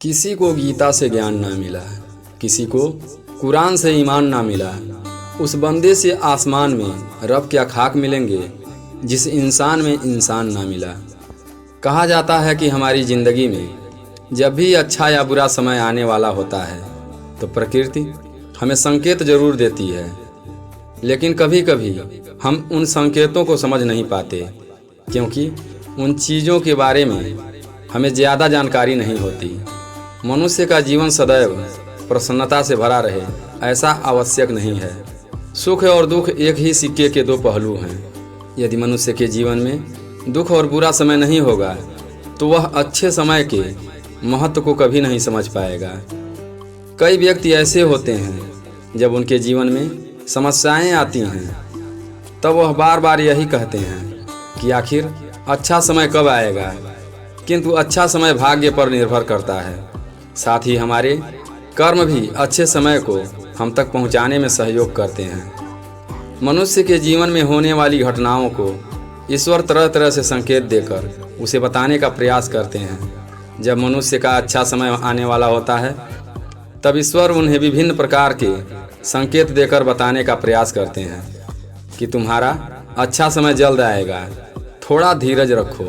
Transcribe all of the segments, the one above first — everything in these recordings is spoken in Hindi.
किसी को गीता से ज्ञान ना मिला, किसी को कुरान से ईमान ना मिला। उस बंदे से आसमान में रब क्या खाक मिलेंगे जिस इंसान में इंसान ना मिला। कहा जाता है कि हमारी ज़िंदगी में जब भी अच्छा या बुरा समय आने वाला होता है तो प्रकृति हमें संकेत ज़रूर देती है, लेकिन कभी कभी हम उन संकेतों को समझ नहीं पाते क्योंकि उन चीज़ों के बारे में हमें ज़्यादा जानकारी नहीं होती। मनुष्य का जीवन सदैव प्रसन्नता से भरा रहे ऐसा आवश्यक नहीं है। सुख और दुख एक ही सिक्के के दो पहलू हैं। यदि मनुष्य के जीवन में दुख और बुरा समय नहीं होगा तो वह अच्छे समय के महत्व को कभी नहीं समझ पाएगा। कई व्यक्ति ऐसे होते हैं जब उनके जीवन में समस्याएं आती हैं तब वह बार बार यही कहते हैं कि आखिर अच्छा समय कब आएगा, किंतु अच्छा समय भाग्य पर निर्भर करता है। साथ ही हमारे कर्म भी अच्छे समय को हम तक पहुंचाने में सहयोग करते हैं। मनुष्य के जीवन में होने वाली घटनाओं को ईश्वर तरह तरह से संकेत देकर उसे बताने का प्रयास करते हैं। जब मनुष्य का अच्छा समय आने वाला होता है तब ईश्वर उन्हें विभिन्न प्रकार के संकेत देकर बताने का प्रयास करते हैं कि तुम्हारा अच्छा समय जल्द आएगा, थोड़ा धीरज रखो।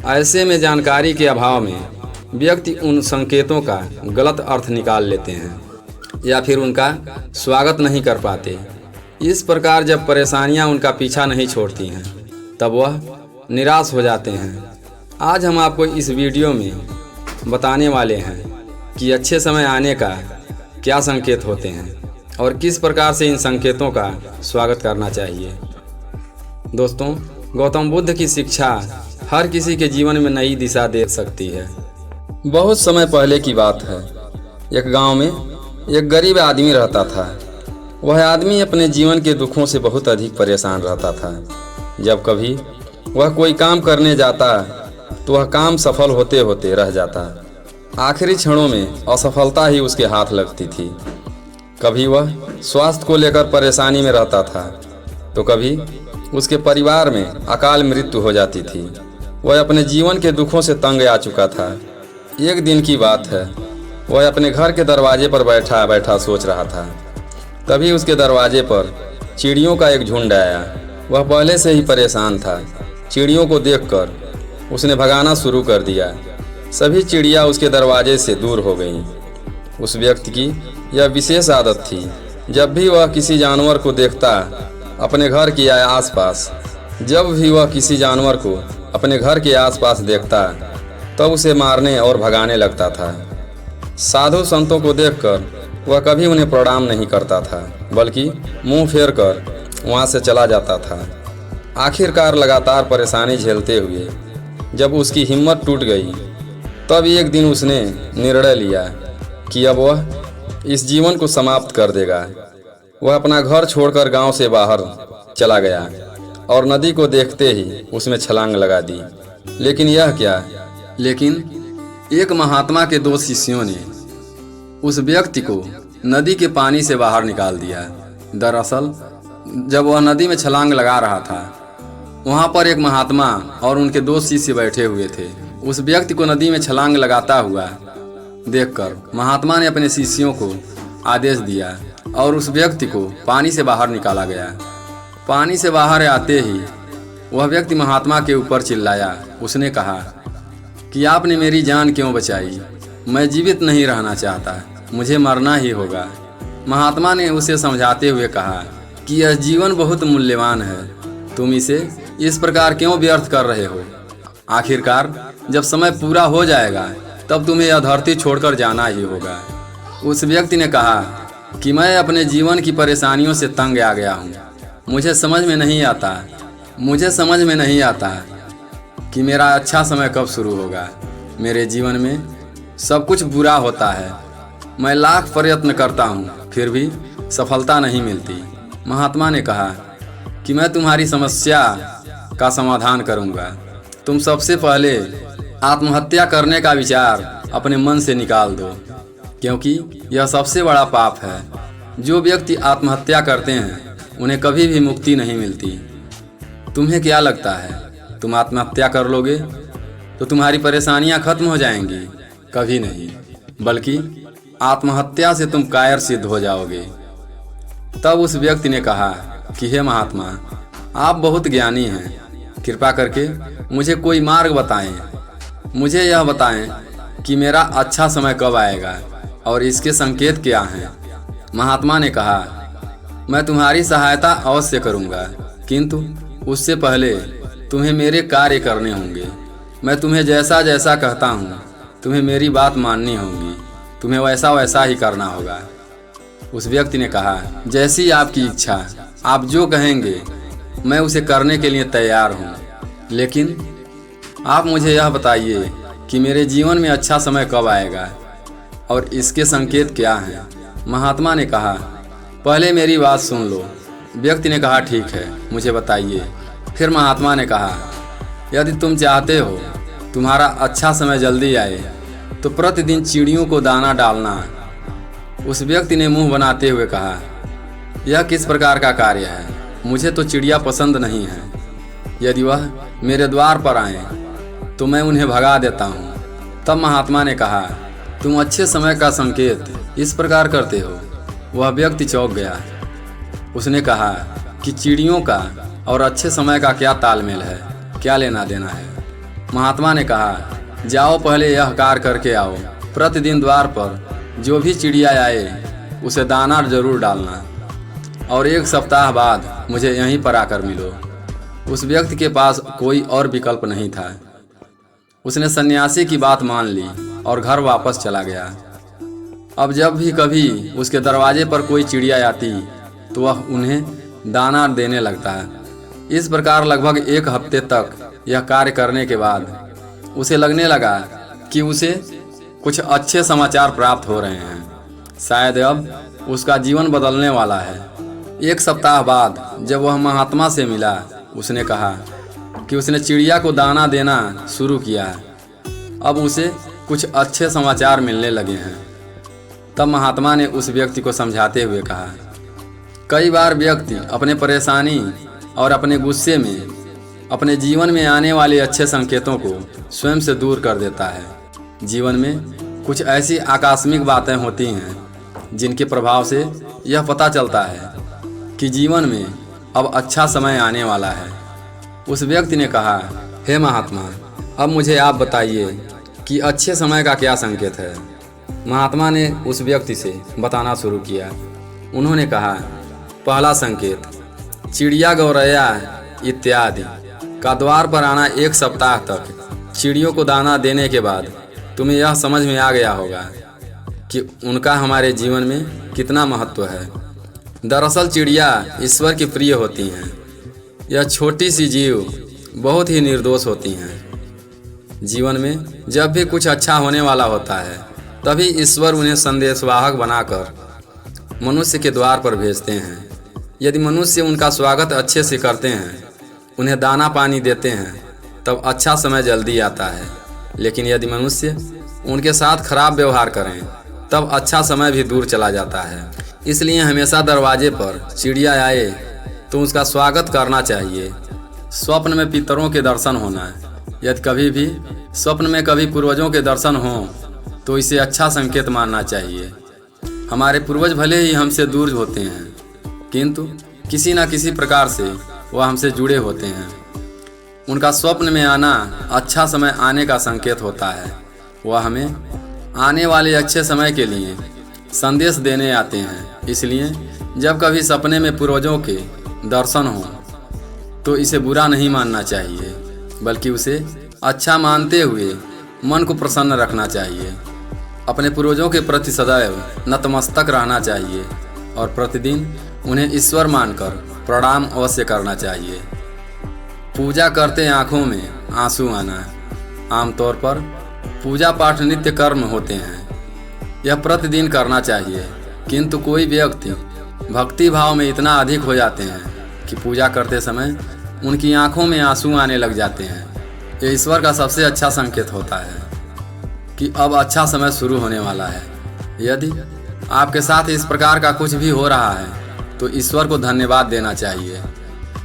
ऐसे में जानकारी के अभाव में व्यक्ति उन संकेतों का गलत अर्थ निकाल लेते हैं या फिर उनका स्वागत नहीं कर पाते। इस प्रकार जब परेशानियां उनका पीछा नहीं छोड़ती हैं तब वह निराश हो जाते हैं। आज हम आपको इस वीडियो में बताने वाले हैं कि अच्छे समय आने का क्या संकेत होते हैं और किस प्रकार से इन संकेतों का स्वागत करना चाहिए। दोस्तों, गौतम बुद्ध की शिक्षा हर किसी के जीवन में नई दिशा दे सकती है। बहुत समय पहले की बात है। एक गांव में एक गरीब आदमी रहता था। वह आदमी अपने जीवन के दुखों से बहुत अधिक परेशान रहता था। जब कभी वह कोई काम करने जाता तो वह काम सफल होते होते रह जाता। आखिरी क्षणों में असफलता ही उसके हाथ लगती थी। कभी वह स्वास्थ्य को लेकर परेशानी में रहता था तो कभी उसके परिवार में अकाल मृत्यु हो जाती थी। वह अपने जीवन के दुखों से तंग आ चुका था। एक दिन की बात है, वह अपने घर के दरवाजे पर बैठा बैठा सोच रहा था। तभी उसके दरवाजे पर चिड़ियों का एक झुंड आया। वह पहले से ही परेशान था। चिड़ियों को देखकर उसने भगाना शुरू कर दिया। सभी चिड़िया उसके दरवाजे से दूर हो गईं। उस व्यक्ति की यह विशेष आदत थी, जब भी वह किसी जानवर को देखता अपने घर के आसपास, जब भी वह किसी जानवर को अपने घर के आसपास देखता तब उसे मारने और भगाने लगता था। साधु संतों को देखकर वह कभी उन्हें प्रणाम नहीं करता था, बल्कि मुंह फेर कर वहाँ से चला जाता था। आखिरकार लगातार परेशानी झेलते हुए जब उसकी हिम्मत टूट गई तब एक दिन उसने निर्णय लिया कि अब वह इस जीवन को समाप्त कर देगा। वह अपना घर छोड़कर गांव से बाहर चला गया और नदी को देखते ही उसमें छलांग लगा दी। लेकिन यह क्या, लेकिन एक महात्मा के दो शिष्यों ने उस व्यक्ति को नदी के पानी से बाहर निकाल दिया। दरअसल जब वह नदी में छलांग लगा रहा था वहाँ पर एक महात्मा और उनके दो शिष्य बैठे हुए थे। उस व्यक्ति को नदी में छलांग लगाता हुआ देखकर महात्मा ने अपने शिष्यों को आदेश दिया और उस व्यक्ति को पानी से बाहर निकाला गया। पानी से बाहर आते ही वह व्यक्ति महात्मा के ऊपर चिल्लाया। उसने कहा कि आपने मेरी जान क्यों बचाई? मैं जीवित नहीं रहना चाहता, मुझे मरना ही होगा। महात्मा ने उसे समझाते हुए कहा कि यह जीवन बहुत मूल्यवान है, तुम इसे इस प्रकार क्यों व्यर्थ कर रहे हो? आखिरकार जब समय पूरा हो जाएगा तब तुम्हें यह धरती छोड़कर जाना ही होगा। उस व्यक्ति ने कहा कि मैं अपने जीवन की परेशानियों से तंग आ गया हूँ। मुझे समझ में नहीं आता कि मेरा अच्छा समय कब शुरू होगा। मेरे जीवन में सब कुछ बुरा होता है। मैं लाख प्रयत्न करता हूँ फिर भी सफलता नहीं मिलती। महात्मा ने कहा कि मैं तुम्हारी समस्या का समाधान करूँगा। तुम सबसे पहले आत्महत्या करने का विचार अपने मन से निकाल दो, क्योंकि यह सबसे बड़ा पाप है। जो व्यक्ति आत्महत्या करते हैं उन्हें कभी भी मुक्ति नहीं मिलती। तुम्हें क्या लगता है, तुम आत्महत्या कर लोगे तो तुम्हारी परेशानियां खत्म हो जाएंगी? कभी नहीं, बल्कि आत्महत्या से तुम कायर सिद्ध हो जाओगे। तब उस व्यक्ति ने कहा कि हे महात्मा, आप बहुत ज्ञानी हैं, कृपा करके मुझे कोई मार्ग बताएं। मुझे यह बताएं कि मेरा अच्छा समय कब आएगा और इसके संकेत क्या हैं। महात्मा ने कहा, मैं तुम्हारी सहायता अवश्य करूंगा, किंतु उससे पहले तुम्हें मेरे कार्य करने होंगे। मैं तुम्हें जैसा जैसा कहता हूँ तुम्हें मेरी बात माननी होगी, तुम्हें वैसा वैसा ही करना होगा। उस व्यक्ति ने कहा, जैसी आपकी इच्छा, आप जो कहेंगे मैं उसे करने के लिए तैयार हूँ, लेकिन आप मुझे यह बताइए कि मेरे जीवन में अच्छा समय कब आएगा और इसके संकेत क्या हैं। महात्मा ने कहा, पहले मेरी बात सुन लो। व्यक्ति ने कहा, ठीक है, मुझे बताइए। फिर महात्मा ने कहा, यदि तुम चाहते हो तुम्हारा अच्छा समय जल्दी आए तो प्रतिदिन चिड़ियों को दाना डालना। उस व्यक्ति ने मुंह बनाते हुए कहा, यह किस प्रकार का कार्य है? मुझे तो चिड़िया पसंद नहीं है। यदि वह मेरे द्वार पर आए तो मैं उन्हें भगा देता हूँ। तब महात्मा ने कहा, तुम अच्छे समय का संकेत इस प्रकार करते हो? वह व्यक्ति चौंक गया। उसने कहा कि चिड़ियों का और अच्छे समय का क्या तालमेल है, क्या लेना देना है? महात्मा ने कहा, जाओ पहले यह कार्य करके आओ। प्रतिदिन द्वार पर जो भी चिड़िया आए उसे दाना जरूर डालना और 1 सप्ताह बाद मुझे यहीं पर आकर मिलो। उस व्यक्ति के पास कोई और विकल्प नहीं था। उसने सन्यासी की बात मान ली और घर वापस चला गया। अब जब भी कभी उसके दरवाजे पर कोई चिड़िया आती तो वह उन्हें दाना देने लगता। इस प्रकार लगभग 1 हफ्ते तक यह कार्य करने के बाद उसे लगने लगा कि उसे कुछ अच्छे समाचार प्राप्त हो रहे हैं। शायद अब उसका जीवन बदलने वाला है। 1 सप्ताह बाद जब वह महात्मा से मिला, उसने कहा कि उसने चिड़िया को दाना देना शुरू किया। अब उसे कुछ अच्छे समाचार मिलने लगे हैं। तब महात्मा ने उस व्यक्ति को समझाते हुए कहा, कई बार व्यक्ति अपने परेशानी और अपने गुस्से में अपने जीवन में आने वाले अच्छे संकेतों को स्वयं से दूर कर देता है। जीवन में कुछ ऐसी आकस्मिक बातें होती हैं जिनके प्रभाव से यह पता चलता है कि जीवन में अब अच्छा समय आने वाला है। उस व्यक्ति ने कहा, हे महात्मा, अब मुझे आप बताइए कि अच्छे समय का क्या संकेत है। महात्मा ने उस व्यक्ति से बताना शुरू किया। उन्होंने कहा, पहला संकेत, चिड़िया, गौरैया इत्यादि का द्वार पर आना। 1 सप्ताह तक चिड़ियों को दाना देने के बाद तुम्हें यह समझ में आ गया होगा कि उनका हमारे जीवन में कितना महत्व है। दरअसल चिड़िया ईश्वर की प्रिय होती हैं। यह छोटी सी जीव बहुत ही निर्दोष होती हैं। जीवन में जब भी कुछ अच्छा होने वाला होता है तभी ईश्वर उन्हें संदेशवाहक बनाकर मनुष्य के द्वार पर भेजते हैं। यदि मनुष्य उनका स्वागत अच्छे से करते हैं, उन्हें दाना पानी देते हैं, तब अच्छा समय जल्दी आता है। लेकिन यदि मनुष्य उनके साथ खराब व्यवहार करें तब अच्छा समय भी दूर चला जाता है। इसलिए हमेशा दरवाजे पर चिड़िया आए तो उसका स्वागत करना चाहिए। स्वप्न में पितरों के दर्शन होना है। यदि कभी भी स्वप्न में कभी पूर्वजों के दर्शन हों तो इसे अच्छा संकेत मानना चाहिए। हमारे पूर्वज भले ही हमसे दूर होते हैं, किंतु किसी न किसी प्रकार से वह हमसे जुड़े होते हैं। उनका स्वप्न में आना अच्छा समय आने का संकेत होता है। वह हमें आने वाले अच्छे समय के लिए संदेश देने आते हैं। इसलिए जब कभी सपने में पूर्वजों के दर्शन हो तो इसे बुरा नहीं मानना चाहिए, बल्कि उसे अच्छा मानते हुए मन को प्रसन्न रखना चाहिए। अपने पूर्वजों के प्रति सदैव नतमस्तक रहना चाहिए और प्रतिदिन उन्हें ईश्वर मानकर प्रणाम अवश्य करना चाहिए। पूजा करते आँखों में आंसू आना। आमतौर पर पूजा पाठ नित्य कर्म होते हैं, यह प्रतिदिन करना चाहिए, किंतु कोई व्यक्ति भक्ति भाव में इतना अधिक हो जाते हैं कि पूजा करते समय उनकी आंखों में आंसू आने लग जाते हैं। ये ईश्वर का सबसे अच्छा संकेत होता है कि अब अच्छा समय शुरू होने वाला है। यदि आपके साथ इस प्रकार का कुछ भी हो रहा है तो ईश्वर को धन्यवाद देना चाहिए।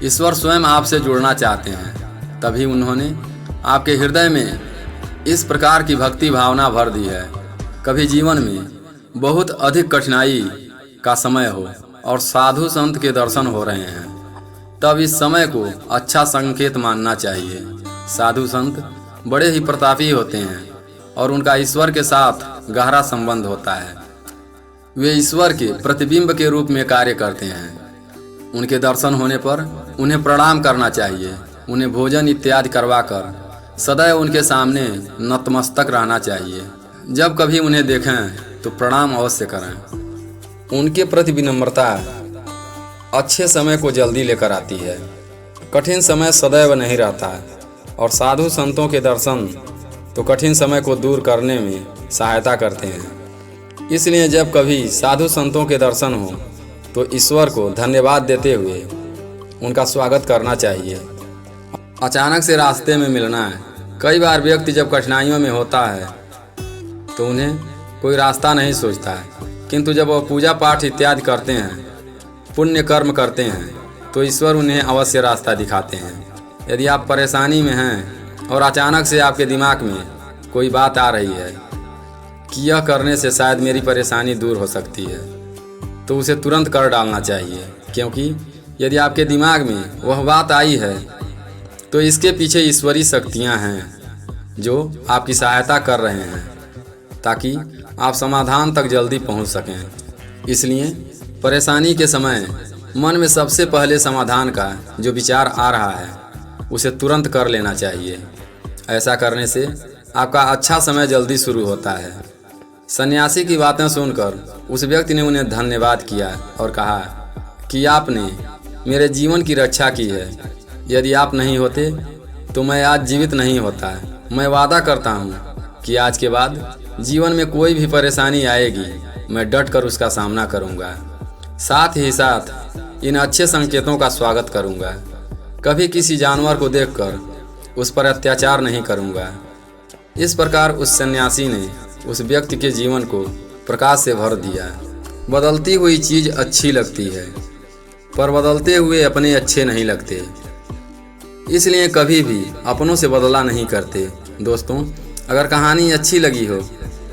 ईश्वर स्वयं आपसे जुड़ना चाहते हैं, तभी उन्होंने आपके हृदय में इस प्रकार की भक्ति भावना भर दी है। कभी जीवन में बहुत अधिक कठिनाई का समय हो और साधु संत के दर्शन हो रहे हैं, तब इस समय को अच्छा संकेत मानना चाहिए। साधु संत बड़े ही प्रतापी होते हैं और उनका ईश्वर के साथ गहरा संबंध होता है। वे ईश्वर के प्रतिबिंब के रूप में कार्य करते हैं। उनके दर्शन होने पर उन्हें प्रणाम करना चाहिए। उन्हें भोजन इत्यादि करवाकर सदैव उनके सामने नतमस्तक रहना चाहिए। जब कभी उन्हें देखें तो प्रणाम अवश्य करें। उनके प्रति विनम्रता अच्छे समय को जल्दी लेकर आती है। कठिन समय सदैव नहीं रहता और साधु संतों के दर्शन तो कठिन समय को दूर करने में सहायता करते हैं। इसलिए जब कभी साधु संतों के दर्शन हो तो ईश्वर को धन्यवाद देते हुए उनका स्वागत करना चाहिए। अचानक से रास्ते में मिलना है। कई बार व्यक्ति जब कठिनाइयों में होता है तो उन्हें कोई रास्ता नहीं सोचता है, किंतु जब वह पूजा पाठ इत्यादि करते हैं, पुण्य कर्म करते हैं, तो ईश्वर उन्हें अवश्य रास्ता दिखाते हैं। यदि आप परेशानी में हैं और अचानक से आपके दिमाग में कोई बात आ रही है कि यह करने से शायद मेरी परेशानी दूर हो सकती है, तो उसे तुरंत कर डालना चाहिए, क्योंकि यदि आपके दिमाग में वह बात आई है तो इसके पीछे ईश्वरीय शक्तियां हैं जो आपकी सहायता कर रहे हैं ताकि आप समाधान तक जल्दी पहुंच सकें। इसलिए परेशानी के समय मन में सबसे पहले समाधान का जो विचार आ रहा है उसे तुरंत कर लेना चाहिए। ऐसा करने से आपका अच्छा समय जल्दी शुरू होता है। सन्यासी की बातें सुनकर उस व्यक्ति ने उन्हें धन्यवाद किया और कहा कि आपने मेरे जीवन की रक्षा की है। यदि आप नहीं होते तो मैं आज जीवित नहीं होता। मैं वादा करता हूँ कि आज के बाद जीवन में कोई भी परेशानी आएगी, मैं डट कर उसका सामना करूँगा। साथ ही साथ इन अच्छे संकेतों का स्वागत करूँगा। कभी किसी जानवर को देखकर उस पर अत्याचार नहीं करूँगा। इस प्रकार उस सन्यासी ने उस व्यक्ति के जीवन को प्रकाश से भर दिया। बदलती हुई चीज़ अच्छी लगती है, पर बदलते हुए अपने अच्छे नहीं लगते। इसलिए कभी भी अपनों से बदला नहीं करते। दोस्तों, अगर कहानी अच्छी लगी हो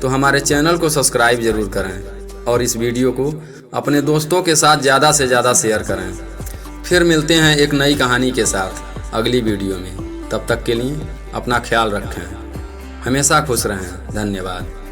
तो हमारे चैनल को सब्सक्राइब ज़रूर करें और इस वीडियो को अपने दोस्तों के साथ ज़्यादा से ज़्यादा शेयर करें। फिर मिलते हैं एक नई कहानी के साथ अगली वीडियो में। तब तक के लिए अपना ख्याल रखें, हमेशा खुश रहें। धन्यवाद।